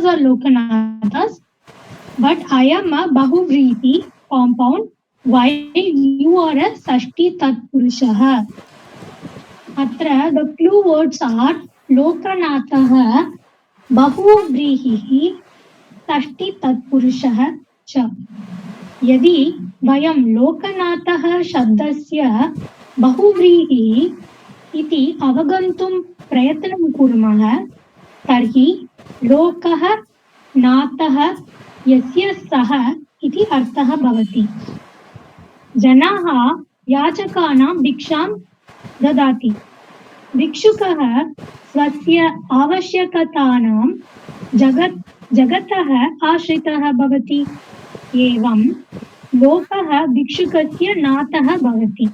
are Lokanathas, but I am a Bahuvrihi compound while you are a Sashti Tatpurushaha. Atra the clue words are Lokanatha, Bahuvrihi, Sashti Tatpurushaha cha. यदि वयं लोकनाथः शब्दस्य बहुव्रीहिः इति अवगन्तुं प्रयत्नं कुर्मः तर्हि लोकः नाथः यस्य सः इति अर्थः भवति। जनाः याचकानां भिक्षां ददाति। भिक्षुकः स्वस्य आवश्यकतानां जगतः आश्रितः भवति। एवं लोकः भिक्षुकस्य नाथः भवति।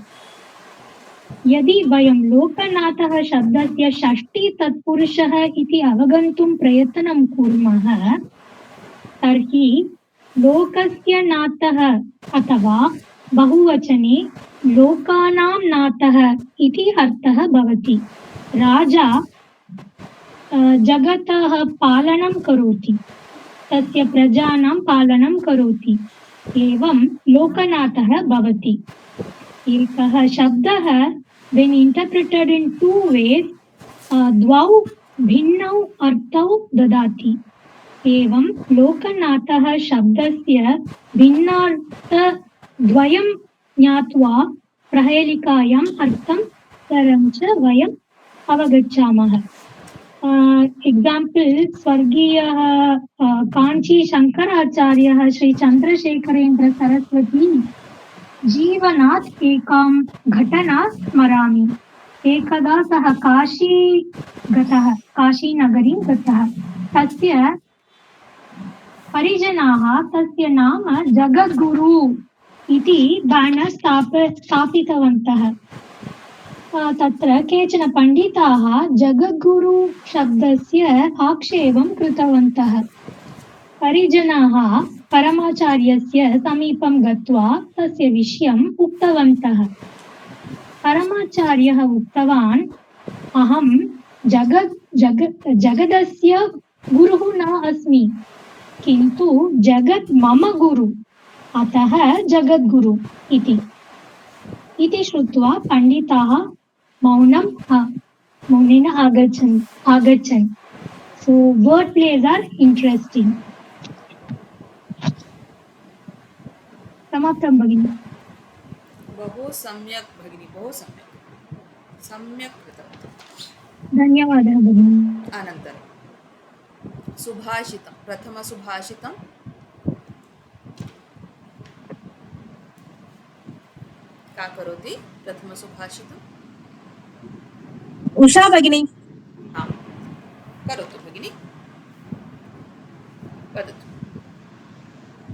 यदि वयं लोकनाथः शब्दस्य षष्ठी तत्पुरुषः इति अवगन्तुं प्रयत्नं कुर्मः तर्हि लोकस्य नाथः अथवा बहुवचने लोकानां नाथः इति अर्थः भवति। राजा जगतः पालनं करोति, तस्य प्रजानां पालनं करोति, एवं लोकनाथः भवति। एकः शब्दः when interpreted in two ways द्वौ भिन्नौ अर्थौ ददाति। एवं लोकनाथः शब्दस्य भिन्नार्थद्वयं ज्ञात्वा प्रहेलिकायाम् अर्थं सरं च वयम् अवगच्छामः। एग्जाम्पल स्वर्गीय कांची शंकराचार्य श्री चंद्रशेखरेन्द्र सरस्वती जीवनात् एकां घटना स्मरामि। एकदा सः काशीनगरीं गतः। तस्य परिजनाः तस्य नाम जगद्गुरु इति बैनर् स्थापितवन्तः। तत्र केचन पंडिताः जगद्गुरु शब्दस्य आक्षेपं कृतवन्तः। परिजनाः परमाचार्यस्य समीपं गत्वा तस्य विषयम् उक्तवन्तः। परमाचार्यः उक्तवान्, अहं जगदस्य गुरुः न अस्मि, किन्तु जगत् मम गुरु, अतः जगद्गुरु इति श्रुत्वा पंडिताः मौनेन आगच्छन्। So word plays are interesting. समाप्तं भगिनी। बहु सम्यक् भगिनी, बहु सम्यक् कृतवती। धन्यवादः भगिनी। अनन्तरं सुभाषितं, प्रथमसुभाषितं का करोति? प्रथमसुभाषितम् उषा भगिनी। हाँ, करोतु भगिनी, वदतु।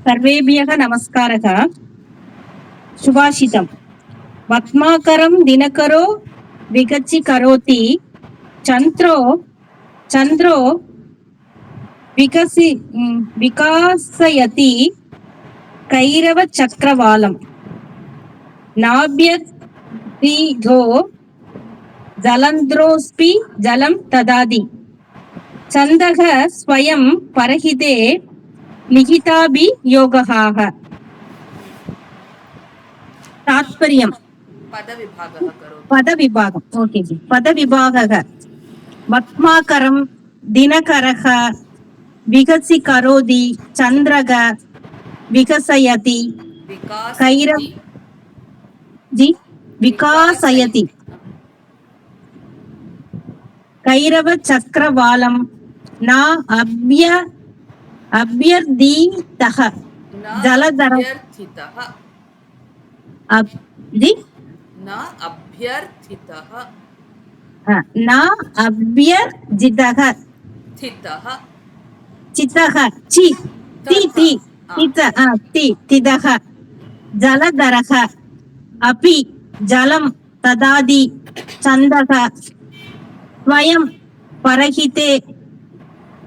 सर्वेभ्यः नमस्कारः। सुभाषितं पद्माकरं दिनकरो विगच्छि करोति, चन्द्रो विकासयति कैरवचक्रवालं, नाभ्यर्थितो जलन्द्रोऽस्पि जलं ददाति, छन्दः स्वयं परहिते निहिताभियोगः। तात्पर्यं पदविभागः ओके जी। पदविभागः पद्माकरं दिनकरः विकसि करोति, चन्द्रः विकसयति कैरव जी विकासयति कैरवचक्रवालं न अभ्यर्थितः जलधरः जलधरः अपि जलं ददाति, छन्दः स्वयं परहिते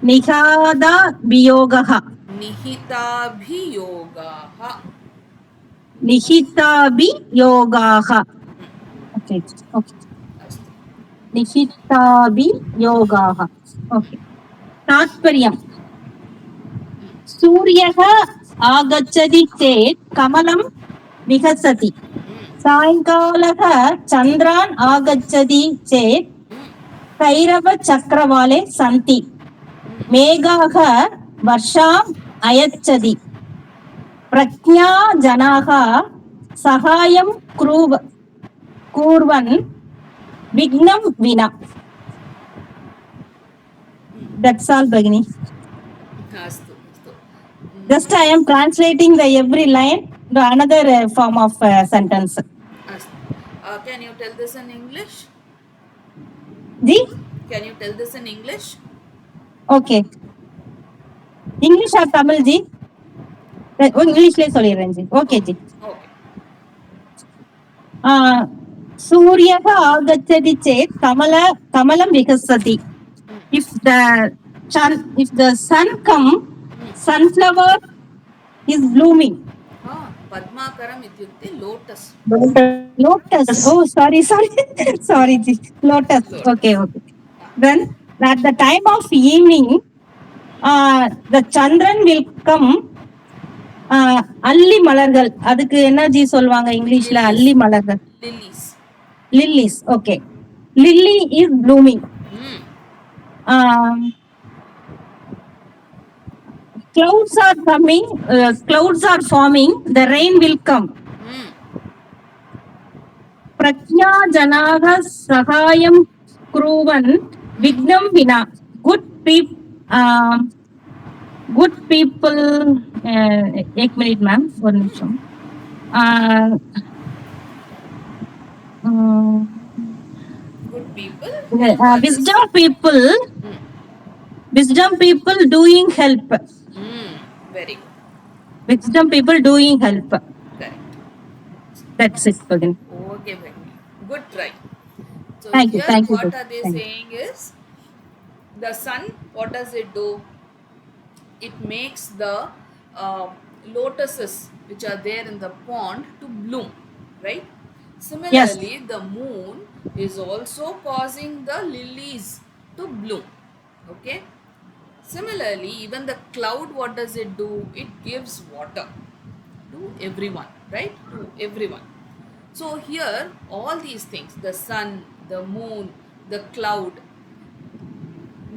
निहिताभियोगः। ओके निहिताभियोगाः। ओके तात्पर्यं सूर्यः आगच्छति चेत् कमलं विकसति सायङ्कालः चन्द्रान् आगच्छति चेत् कैरवचक्रवाले सन्ति मेघाः वर्षाम् अयच्छति प्रज्ञाजनाः सहायं कुर्वन् विघ्नं विना. That's all, Bhagini. अस्तु अस्तु Just I am translating the every line to another form of sentence. अस्तु can you tell this in English? Ji? Can you tell this in English? Okay. English or Tamil, Ji? English le solliren, Ji. Okay, Ji. Okay. सूर्यः आगच्छति चेत् कमलं विकसति. If the sun come, sunflower is blooming. पद्माकरम् इत्युक्ते lotus. Lotus. Oh, sorry, Ji. Lotus. Okay. Then at the time of evening, the Chandran will come. அல்லி மலர்கள், அதுக்கு என்ன G சொல்வாங்க இங்கிலீஷ்ல? அல்லி மலர்கள். Lilies. Okay. Lily is blooming. Clouds are coming. Clouds are forming. The rain will come. Prajna janaha sahayam kuruvan vignam vina. Good people. एक minute ma'am, one निमिषम. Good people. Wisdom people doing help. Very good. Wisdom people doing help. Correct. That's it, Bhagini. Okay, very good try. So Thank you. what are they saying is, the sun, what does it do? It makes the lotuses which are there in the pond to bloom, right? Similarly, the moon is also causing the lilies to bloom. Okay. Similarly, even the cloud, what does it do? It gives water to everyone, right? To everyone. So here, all these things, the sun, the moon, the cloud,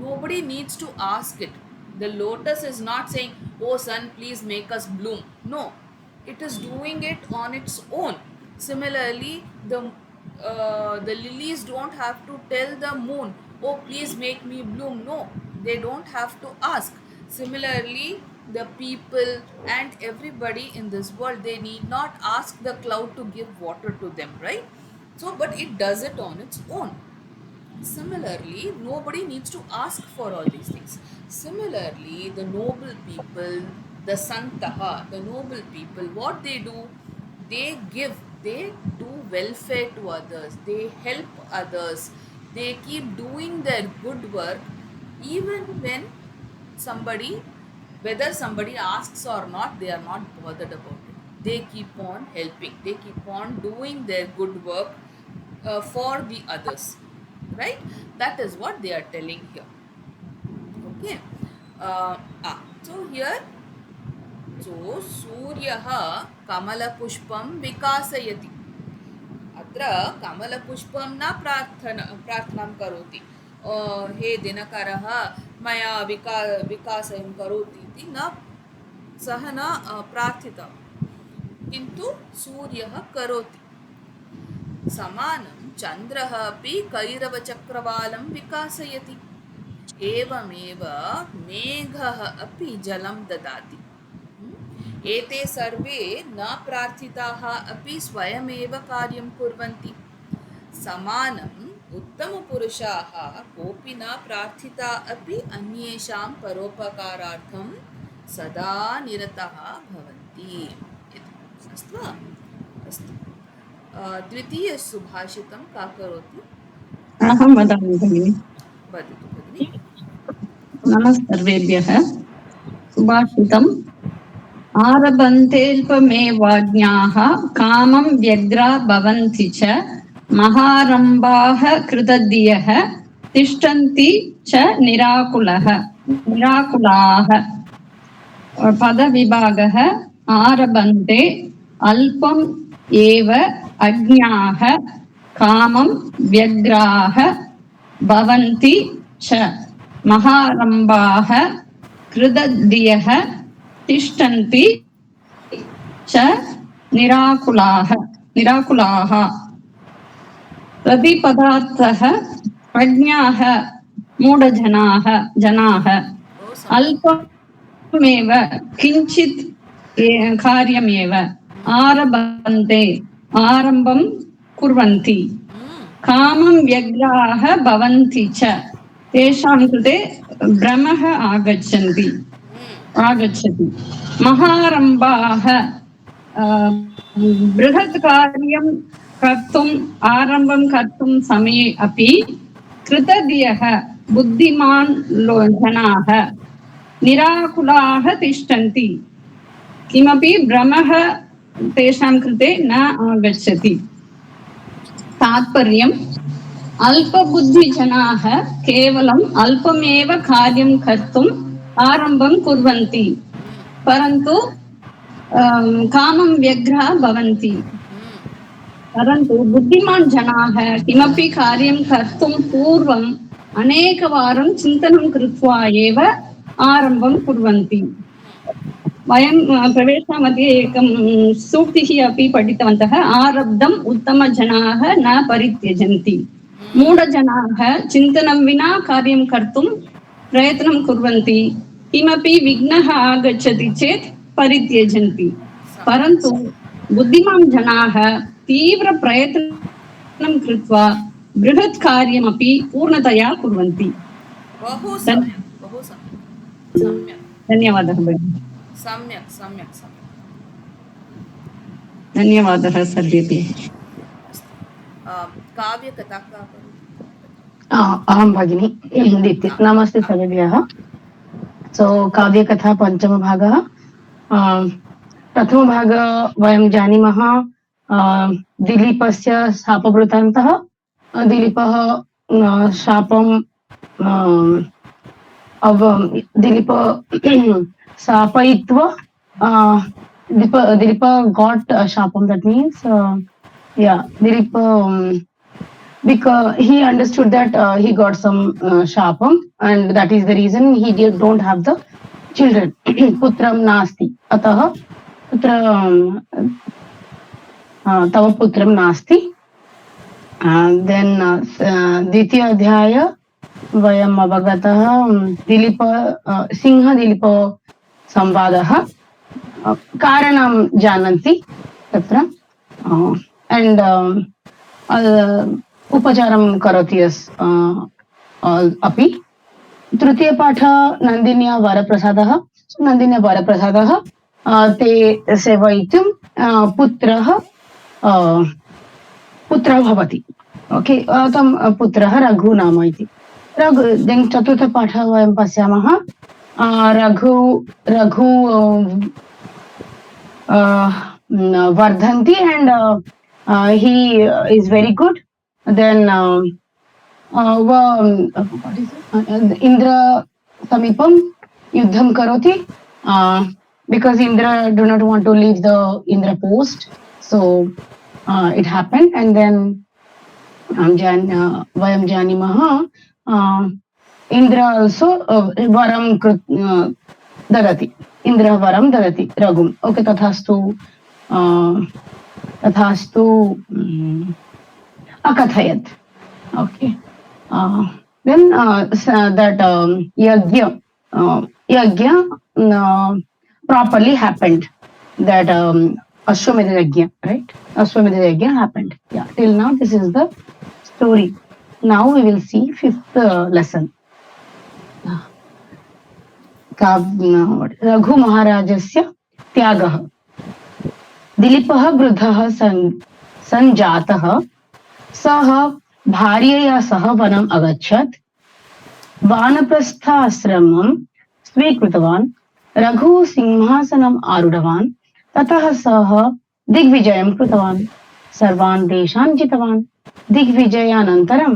nobody needs to ask it. The lotus is not saying, oh sun, please make us bloom. No, it is doing it on its own. Similarly, the lilies don't have to tell the moon, oh please make me bloom. No, they don't have to ask. Similarly, the people and everybody in this world, they need not ask the cloud to give water to them, right? So, but it does it on its own. Similarly, nobody needs to ask for all these things. Similarly, the noble people, the santaha, the noble people, what they do, they do welfare to others, they help others, they keep doing their good work even when whether somebody asks or not, they are not bothered about it. They keep on helping, they keep on doing their good work for the others, right? That is what they are telling here. Okay. So here, सूर्यः कमलपुष्पं विकासयति. अत्र कमलपुष्पं न प्रार्थनां करोति, हे दिनकरः मया विकासं करोति इति सः न प्रार्थितवान्, किन्तु सूर्यः करोति. समानं चन्द्रः अपि कैरवचक्रवालं विकासयति. एवमेव मेघः अपि जलं ददाति. एते सर्वे न प्रार्थिताः अपि स्वयमेव कार्यं कुर्वन्ति. समानम् उत्तमपुरुषाः कोऽपि न प्रार्थिता अपि अन्येषां परोपकारार्थं सदा निरताः भवन्ति. अस्तु वा? अस्तु. द्वितीयसुभाषितं का करोति? अहं वदामि भगिनि. वदतु भगिनि. नमः सर्वेभ्यः. सुभाषितम्. आरभन्तेऽल्पमेवाज्ञाः कामं व्यग्रा भवन्ति च महारम्भाः कृतधियः तिष्ठन्ति च निराकुलाः. पदविभागः आरभन्ते अल्पम् एव अज्ञाः कामं व्यग्राः भवन्ति च महारम्भाः कृतधियः तिष्ठन्ति च निराकुलाः प्रतिपदार्थः प्रज्ञाः मूढजनाः अल्पमेव किञ्चित् कार्यमेव आरभन्ते आरम्भं कुर्वन्ति कामं व्यग्राः भवन्ति च तेषां कृते भ्रमः आगच्छति महारम्भाः बृहत् कार्यं कर्तुम् आरम्भं कर्तुं समये अपि कृतधियः बुद्धिमान् जनाः निराकुलाः तिष्ठन्ति किमपि भ्रमः तेषां कृते न आगच्छति तात्पर्यम् अल्पबुद्धिजनाः केवलम् अल्पमेव कार्यं कर्तुम् आरम्भं कुर्वन्ति परन्तु कामं व्यग्रः भवन्ति परन्तु बुद्धिमान् जनाः किमपि कार्यं कर्तुं पूर्वम् अनेकवारं चिन्तनं कृत्वा एव आरम्भं कुर्वन्ति वयं प्रवेशमध्ये एकं सूक्तिः अपि पठितवन्तः आरब्धम् उत्तमजनाः न परित्यजन्ति मूढजनाः चिन्तनं विना कार्यं कर्तुं प्रयत्नं कुर्वन्ति किमपि विघ्नः आगच्छति चेत् परित्यजन्ति परन्तु बुद्धिमान् जनाः तीव्र प्रयत्नं कृत्वा बृहत् कार्यमपि पूर्णतया कुर्वन्ति बहु सम्यक् बहु सम्यक् धन्यवादः भगिनि सम्यक् धन्यवादः सर्वेभ्यः काव्यकथा अहं भगिनी दीप्ति नमस्ते सर्वेभ्यः सो काव्यकथा पञ्चमभागः प्रथमभागः वयं जानीमः दिलीपस्य शापवृत्तान्तः दिलीपः शापं Dilip शापयित्वा Dilip got shapam that means Dilip because he understood that he got some shapam and that is the reason he don't have the children putram nasti atah putra तव पुत्रं नास्ति देन् द्वितीय अध्याय वयम् अवगतः दिलीप सिंहदिलीप संवादः कारणं जानन्ति तत्र एण्ड् उपचारं करोति अपि तृतीयपाठ नन्दिन्या वरप्रसादः ते सेवयितुं पुत्रः भवति ओके तं पुत्रः रघु नाम इति रघु चतुर्थपाठः वयं पश्यामः रघु वर्धन्ति and he is very good then Indra समीपं युद्धं करोति because Indra do not want to leave the Indra post so it happened and then vayam janimah Indra also varam dadati Indra varam dadati ragum okay tathastu akathayat okay then that yagya properly happened that Ashwamedha Yagya, right? Ashwamedha Yagya happened. Yeah, till now this is the story. Now we will see fifth lesson. Raghu Maharajasya Tyagah. Dilipah Vruddhah Sanjatah Sah Bharyaya Sah Vanam Agachat Vanaprastha Asramam Svikritvan Raghu Simhasanam Arudhavan ततः सः दिग्विजयं कृतवान् सर्वान् देशान् जितवान् दिग्विजयानन्तरं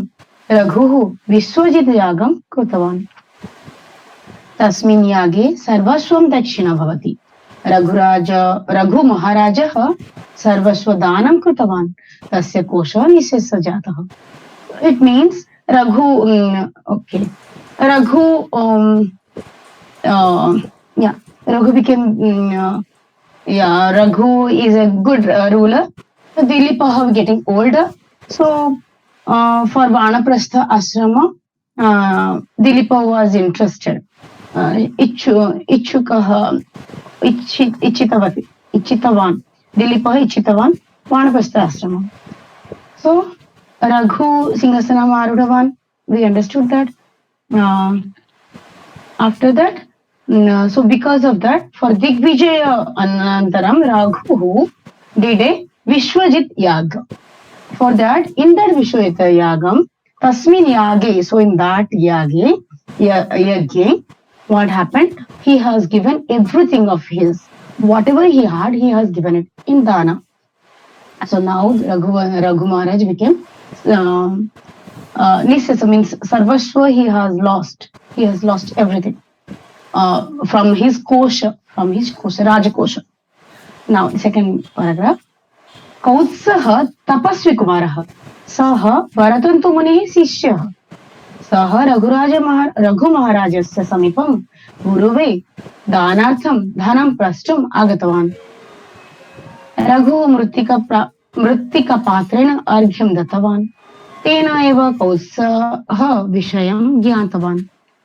रघुः विश्वजित यागं कृतवान् तस्मिन् यागे सर्वस्वं दक्षिणा भवति रघु महाराजः सर्वस्वदानं कृतवान् तस्य कोशः निःशेषः जातः. It means Raghu, okay, Raghu, yeah, Raghu became, yeah, Raghu is a good ruler. So Dilipa getting older. So for Vanaprastha ashrama, Dilipa was interested. Ichukah, Ichitavan. Dilipa Ichitavan, Vanaprastha ashrama. So Raghu Singhasanam Arudavan, we understood that. After that, so because of that, for Digvijaya Anantaram, Raghu did a Vishwajit Yaga. For that, in that Vishwajit Yagam, Tasmin Yage, so in that Yage, what happened? He has given everything of his. Whatever he had, he has given it in Dana. So now Raghu Maharaj became Nishesa, means Sarvashwa he has lost. He has lost everything from his kosha, Rajakosha. Now, second paragraph. Kautsah tapasvi kumarah sah Bharatantu munihi sishyah सः रघु महाराजस्य समीपं गुरुवे दानार्थं धनं प्रष्टुम् आगतवान्. रघु मृत्तिकापात्रेण अर्घ्यं दत्तवान्. तेन एव कौत्सः विषयं ज्ञातवान्.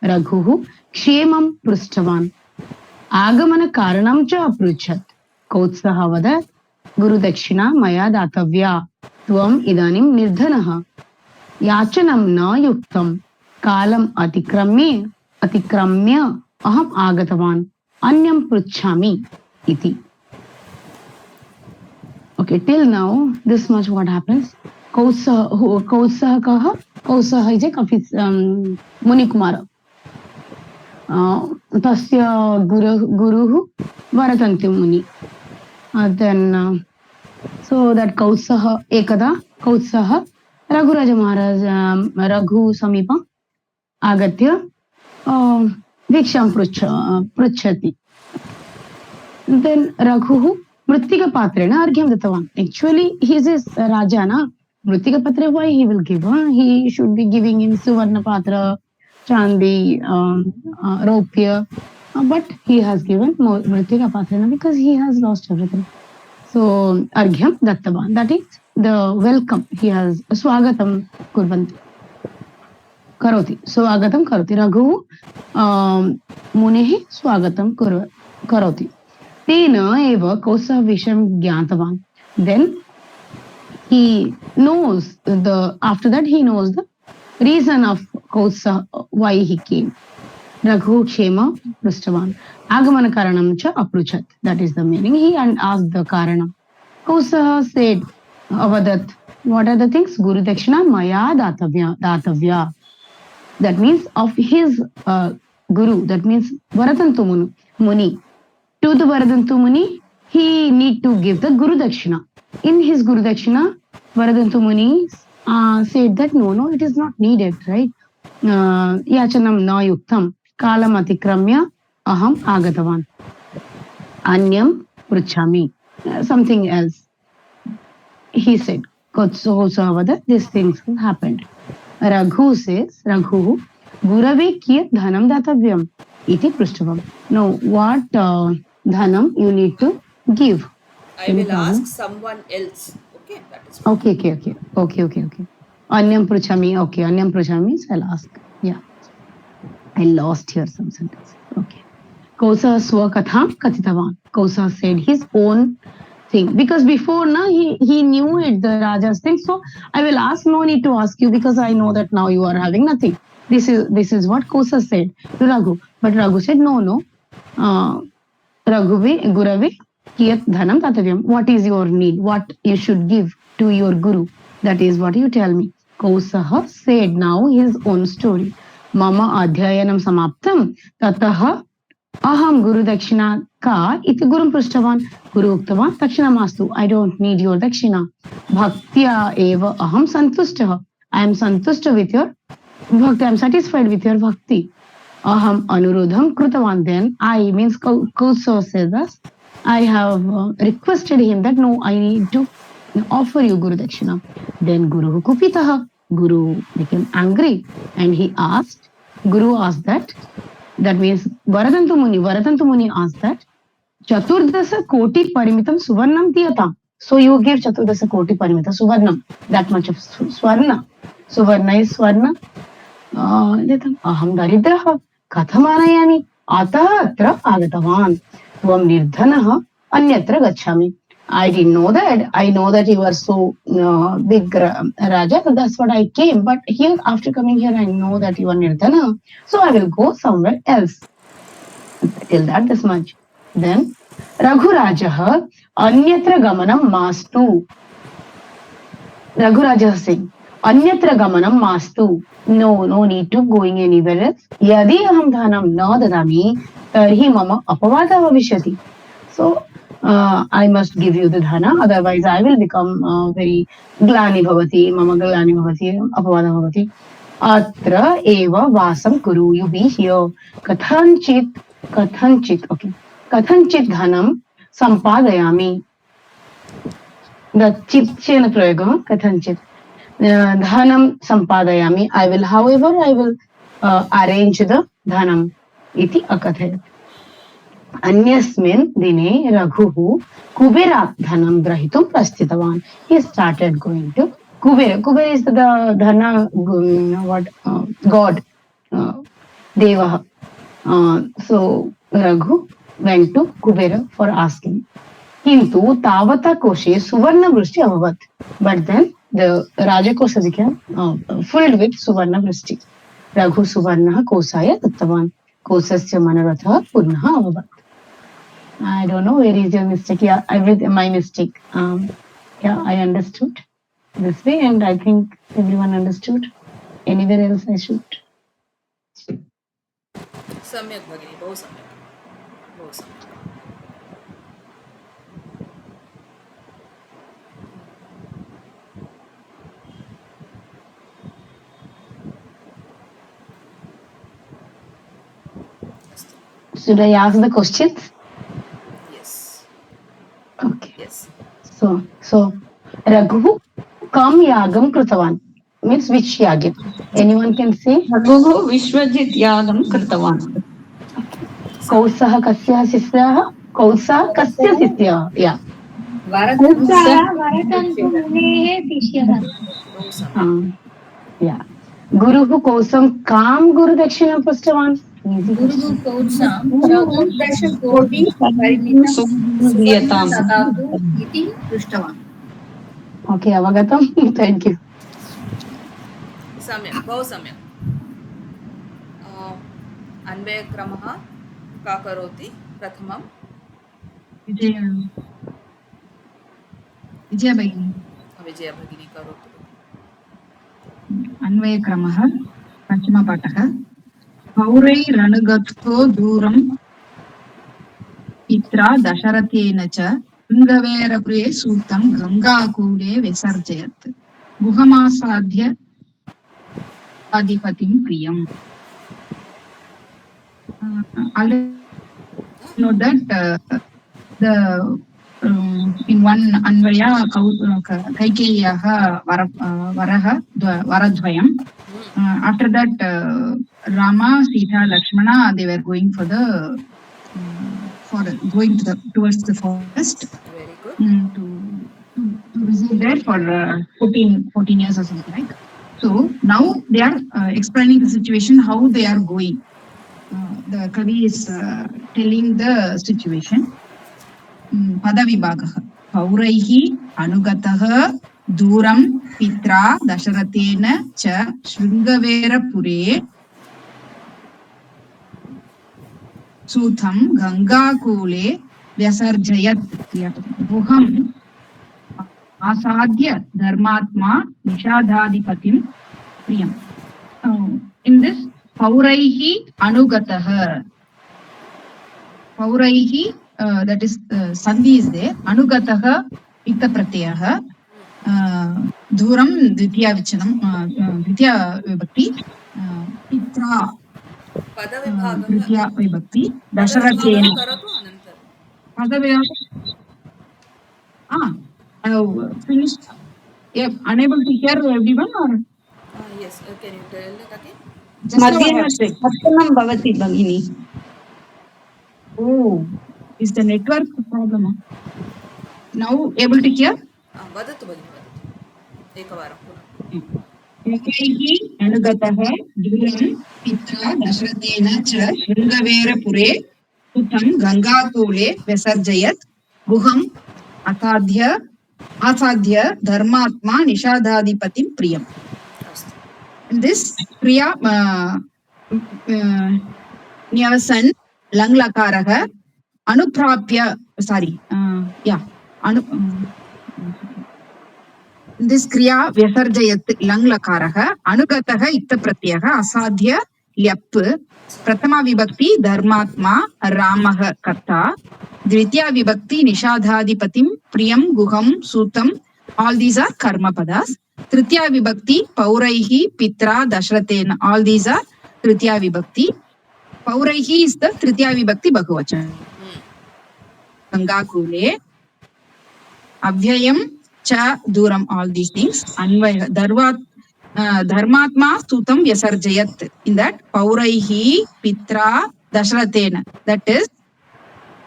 रघुः क्षेमं पृष्टवान्. आगमनकारणं च अपृच्छत्. कौत्सः अवदत्, गुरुदक्षिणा मया दातव्या. त्वम् इदानीं निर्धनः. याचनं न युक्तं. कालम् अतिक्रम्य अहम् आगतवान्. अन्यं पृच्छामि इति. Okay, till now, this much what happens. Kausah kaha? Kausah is a Muni Kumara. Tasya Guruhu Varatanti Muni. Then, so that Kausah Ekada, Kausah Raghuraja Maharaj, Raghu Samipa, Agatya, Viksham Pruchati. Then Raghu Mrittika Patrena Argyam Dattavan. Actually, he is Raja, na? Mrittika Patre, why he will give? He should be giving him Suvarna Patra, Chandi, Raupya. But he has given Mrittika Patrena because he has lost everything. So, Argyam Dattavan. That is the welcome. He has Swagatam Kurvanti. Karoti. Swagatam Karoti. Raghu Munihi Swagatam Karoti. Tena eva Kausah Visham Gyatavan. Then he knows after that he knows the reason of Kausah, why he came. Raghu Kshema Prustavan. Agamana Karanam cha Apruchat. That is the meaning. He asked the Karanam. Kausah said, Avadat, what are the things? Guru Dakshina Maya Datavya. That means of his Guru. That means Varatantu Muni. To the Varadantu Muni, he need to give the Guru Dakshina. In his Guru Dakshina, Varadantu Muni said that no, it is not needed, right? Yachanam na yuktam, kalam atikramya, aham agatavan. Anyam pruchami. Something else. He said, Kotsavada, these things happened. Raghu says, Raghu, Gurave kiyat dhanam datavyam. Iti prishtavam. Now, what dhanam you need to give? I will ask someone else. Okay, that is okay. Anyam pruchami. Okay, anyam pruchami means I'll ask. Yeah. I lost here some sentence. Okay. Kausah swakatham katitavan. Kausah said his own thing. Because before, he knew it, the Raja's thing. So I will ask, no need to ask you because I know that now you are having nothing. This is what Kausah said to Raghu. But Raghu said, no. Gurave kiyat dhanam tatavyam. What is your need? What you should give to your Guru? That is what you tell me. Kausah said now his own story. Mama adhyayanam samaptam tataha aham guru dakshina ka iti gurum prishtavan. Guru uktavan dakshina mastu. I don't need your dakshina. Bhaktya eva aham santustah. I am santusta with your bhakti. I am satisfied with your bhakti. aham anurodham krutavan. Then I means Kausa says that I have requested him that no, I need to offer you Guru Dakshina. Then Guru Kupitaha, Guru became angry and he asked, Guru asked that means Varadantu Muni asked that Chaturdasa Koti Parimitam Suvarnam Tiyata. So you give Chaturdasa Koti Parimita Suvarnam, that much of Swarna. Suvarna is Swarna. अहं दरिद्रः कथमानयामि अतः अत्र आगतवान् त्वं निर्धनः अन्यत्र गच्छामि. I didn't know that. I know that you are so big Raja. That's what I came. But here, after coming here, I know that you are Nirdhana. So I will go somewhere else. Till that, this much. Then Raghurajah Anyatra Gamanam Mastu. Raghurajah saying, Anyatra Gamanam Mastu. No need to going anywhere else. Yadi aham dhanam na dadami tarhi mama apavada bhavishyati. So I must give you the dhana, otherwise I will become very glani bhavati, mama glani bhavati, apavada bhavati. Atra eva vasam kuru, you be here. Kathanchit, okay. Kathanchit dhanam sampadayami. The chit chena prayogam, kathanchit. Dhanam sampadayami. I will arrange the dhanam. Iti akathayat. Anyasmin dine Raghuhu Kuberat dhanam grahitum prasthitavan. He started going to Kubera. Kubera is the dhana, god, Deva. So Raghu went to Kubera for asking. Kintu tavata koshe suvarna vrishti abhavat. But then the Rajakosha became filled with suvarna vrishti. Raghu suvarna kosaya dattavan. Kosasya manaratha purnaha abhavat. I don't know where is your mistake. Yeah, my mistake. Yeah, I understood this way, and I think everyone understood. Anywhere else I should. सम्यक् भगिनी, बहु सम्यक्, बहु सम्यक्. Should I ask the questions? Yes. Okay. Yes. So Raghu kam yagam krutavan means which yagam? Anyone can say? Raghuः Vishwajit yagam kritavan. Kausah kasya sisyah? Kausah kasya sisyah? Yeah. Varatantu मुनेः शिष्यः. बहु सम्यक्. Yeah. Guruः Kausam kam Guru Dakshina Prasthavan. गुरुः कौत्सां चतुर्दशकोटि परिमितं सुदीयताम् ददातु इति पृष्टवान्. Okay, avagatam. Thank you. सम्यक्, बहु सम्यक्. अन्वयक्रमः का करोति? प्रथमं विजया भगिनी. विजया भगिनी करोतु. अन्वयक्रमः पञ्चमपाठः. पौरैरनुगतो दूरं पित्रा दशरथेन च शृङ्गवेरपुरे सूतं गङ्गाकूले विसर्जयत्. गुहमासाद्य अधिपतिं प्रियम्. Know that the in one Anvaya Kaikeyaha Varadvayam. After that, Rama, Sita, Lakshmana, they were going for going towards the forest. Very good. To visit there for 14 years or something like. So now they are explaining the situation, how they are going. The Kavi is telling the situation. Padavibhagah. Pauraihi anugatah Duram Pitra Dasharatena Cha Shringavera Pure Sutham Ganga Kule Vyasarjayat Guham Asadhya Dharmatma Nishadhadipatim Priyam. In this, Pauraihi Anugatah. Pauraihi, that is Sandhi is there. Anugatah Itta Pratyaha. Dhuram Dvitiya Vichanam Dvitiya Vibhakti Pitra पदविभागः तृतीया विभक्ति पदविभागः दशरथेन करोतु अनन्तरं पदविभागः I have finished. Yeah, unable to hear everyone or yes can you tell it again just now मध्ये I have मध्ये said. कर्तनं भवति भगिनी Oh, is the network problem? Now able to hear? वदतु भगिनि वदतु एकवारं पुनः एकैः अनुगतः दूरं पित्रा दशरथेन च शृङ्गवेरपुरे सुतं गङ्गाकूले व्यसर्जयत् गुहम् आसाद्य धर्मात्मा निषादाधिपतिं प्रियम्. This Priya Nyasan Langlakarah Anuprapya this Kriya Vyasarjayat Langlakarah Anugataha Itta Pratyaha Asadhya Lyap Pratama Vibhakti Dharmatma Ramaha Karta Dvitiya Vibhakti Nishadhadipatim Priyam Guham Sutam. All these are karma padas. Tritiya Vibhakti Pauraihi Pitra Dashratena. All these are Tritiya Vibhakti. Pauraihi is the Tritiya Vibhakti Bahuvachan. Gangakule Abhyayam Cha Duram. All these things. Anvaya Dharmatma Sutam Vyasarjayat. In that Pauraihi Pitra Dashratena. That is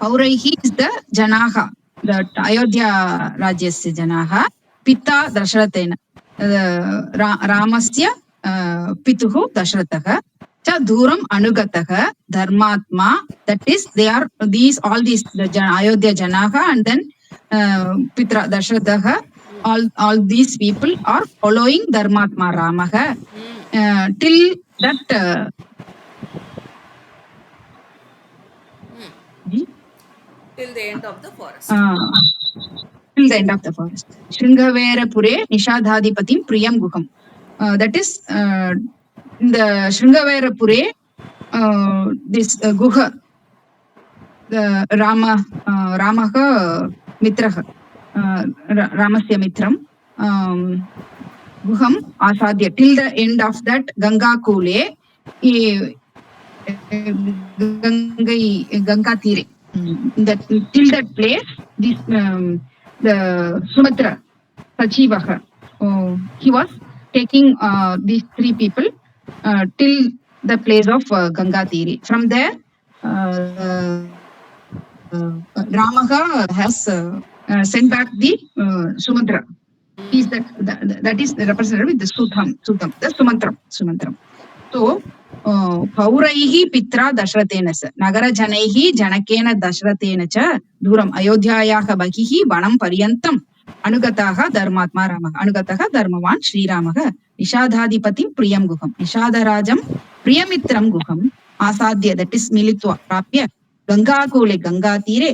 Pauraihi is the Janaha. The Ayodhya Rajyasya Janaha. Pitta Dashratena. Ramasya Pituhu Dashratha. Cha Duram Anugataha Dharmatma. That is, they are all these the Ayodhya Janaha and then Pitra Dashratha. All these people are following Dharmatma Ramaha till that. till the end of the forest. Till the end of the forest. Shringaverapure Nishadhadipatim Priyam Guham. That is in the Shringaverapure, this Guha, the Ramaha Mitraha, Ramasya Mitram, Guham Asadhya. Till the end of that Ganga Kule, Ganga Tire. Till that place, this the Sumatra Sachivaha, he was taking these three people till the place of Ganga Tiri. From there, Ramaha has sent back the Sumatra. That is represented with the Sutam, the Sumantram. So, Pauraihi Pitra Dashratena sa Nagara Janaihi Janakena Dashratena cha Duram Ayodhyayaha Bahihi Vanam Paryantam Anugataha Dharmatma Ramaha Anugataha Dharmavan Sri Ramaha Nishadhadipatim Priyam Guham Nishadharajam Priyamitram Guham Asadhya, that is Militva Prapya Ganga Kule Ganga Tire